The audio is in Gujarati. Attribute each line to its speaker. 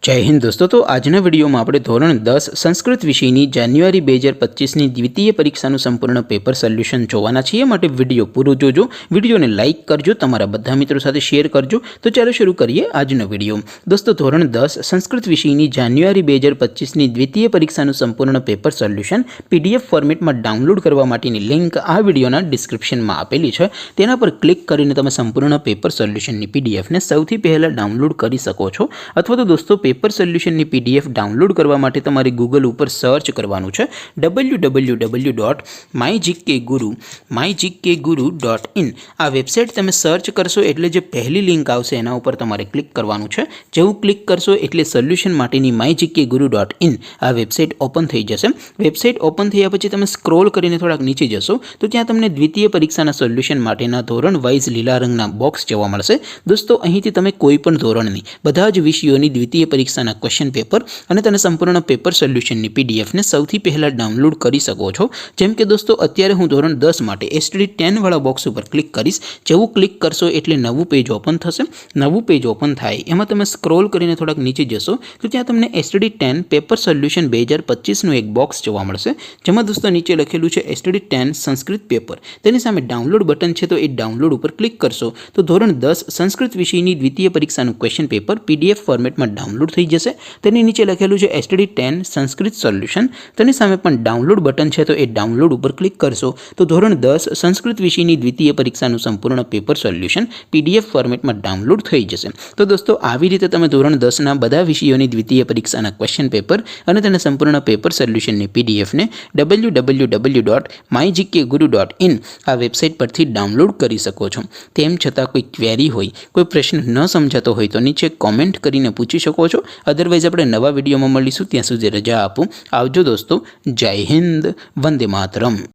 Speaker 1: जय हिंद दोस्तों। तो आजना वीडियो में આપણે ધોરણ 10 સંસ્કૃત વિષયની જાન્યુઆરી 2025ની દ્વિતીય પરીક્ષાનું સંપૂર્ણ પેપર સોલ્યુશન જોવાના છીએ। માટે વિડિયો પૂરો જોજો, વિડિયોને લાઈક કરજો, તમારા બધા મિત્રો સાથે શેર કરજો। તો ચાલો શરૂ કરીએ આજનો વિડિયો। દોસ્તો ધોરણ 10 સંસ્કૃત વિષયની જાન્યુઆરી 2025ની દ્વિતીય પરીક્ષાનું સંપૂર્ણ પેપર સોલ્યુશન પીડીએફ ફોર્મેટમાં ડાઉનલોડ કરવા માટેની લિંક આ વિડિયોના ડિસ્ક્રિપ્શનમાં આપેલી છે। તેના પર ક્લિક કરીને તમે સંપૂર્ણ પેપર સોલ્યુશનની પીડીએફને સૌથી પહેલા ડાઉનલોડ કરી શકો છો। અથવા તો દોસ્તો पेपर सोल्यूशन पीडीएफ डाउनलॉड करवा माटे तमारे गूगल पर सर्च करवानुं छे www.mygkguru.in। आ वेबसाइट तमे सर्च करशो एटले जे पहली लिंक आवशे एना उपर तमारे क्लिक करवानुं छे। जेवुं क्लिक करशो एटले सोल्यूशन माटेनी mygkguru.in आ वेबसाइट ओपन थई जशे। वेबसाइट ओपन थया पछी तमे स्क्रॉल करीने थोड़ाक नीचे जशो तो त्यां तमने द्वितीय परीक्षाना सोल्यूशन माटेना धोरण वाइज लीला रंगना बॉक्स जोवा मळशे। दोस्तों અહીંથી તમે કોઈ પણ ધોરણની બધા જ વિષયોની દ્વિતીય પરીક્ષાના ક્વેશ્ચન પેપર અને તેના સંપૂર્ણ પેપર સોલ્યુશનની પીડીએફને સૌથી પહેલા ડાઉનલોડ કરી શકો છો। જેમ કે દોસ્તો અત્યારે હું ધોરણ 10 માટે એસટીડી 10 વાળા બોક્સ ઉપર ક્લિક કરીશ। જેવું ક્લિક કરશો એટલે નવું પેજ ઓપન થશે। નવું પેજ ઓપન થાય એમાં તમે સ્ક્રોલ કરીને થોડાક નીચે જશો તો ત્યાં તમને એસટીડી 10 પેપર સોલ્યુશન 2025 નું એક બોક્સ જોવા મળશે। જેમાં દોસ્તો નીચે લખેલું છે એસટીડી 10 સંસ્કૃત પેપર। તેની સામે ડાઉનલોડ બટન છે તો એ ડાઉનલોડ ઉપર ક્લિક કરશો તો ધોરણ 10 સંસ્કૃત વિષયની દ્વિતીય પરીક્ષાનું ક્વેશ્ચન પેપર પીડીએફ ફોર્મેટમાં डाउनलॉड थई जशे। तेनी नीचे लखेलुं छे एसटीडी 10 संस्कृत सोल्यूशन। तेनी सामे पण डाउनलॉड बटन छे तो ए डाउनलॉड उपर क्लिक करशो तो धोरण 10 संस्कृत विषयनी द्वितीय परीक्षानुं संपूर्ण पेपर सोल्यूशन पीडीएफ फॉर्मेट में डाउनलॉड थई जशे। तो दोस्तों आवी रीते तमे धोरण 10 ना बधा विषयोनी द्वितीय परीक्षाना क्वेश्चन पेपर अने तेना संपूर्ण पेपर सोल्यूशननी पीडीएफ ने www.mygkguru.in आ वेबसाइट परथी डाउनलॉड करी सको छो। तेम छतां कोई क्वेरी होय, कोई प्रश्न न समजातो होय तो नीचे कॉमेंट करीने पूछी શકો છો। अदरवाइज આપણે નવા વિડીયોમાં મળીશું, ત્યાં સુધી રજા આપો। આવજો દોસ્તો। જય હિન્દ, વંદે માતરમ।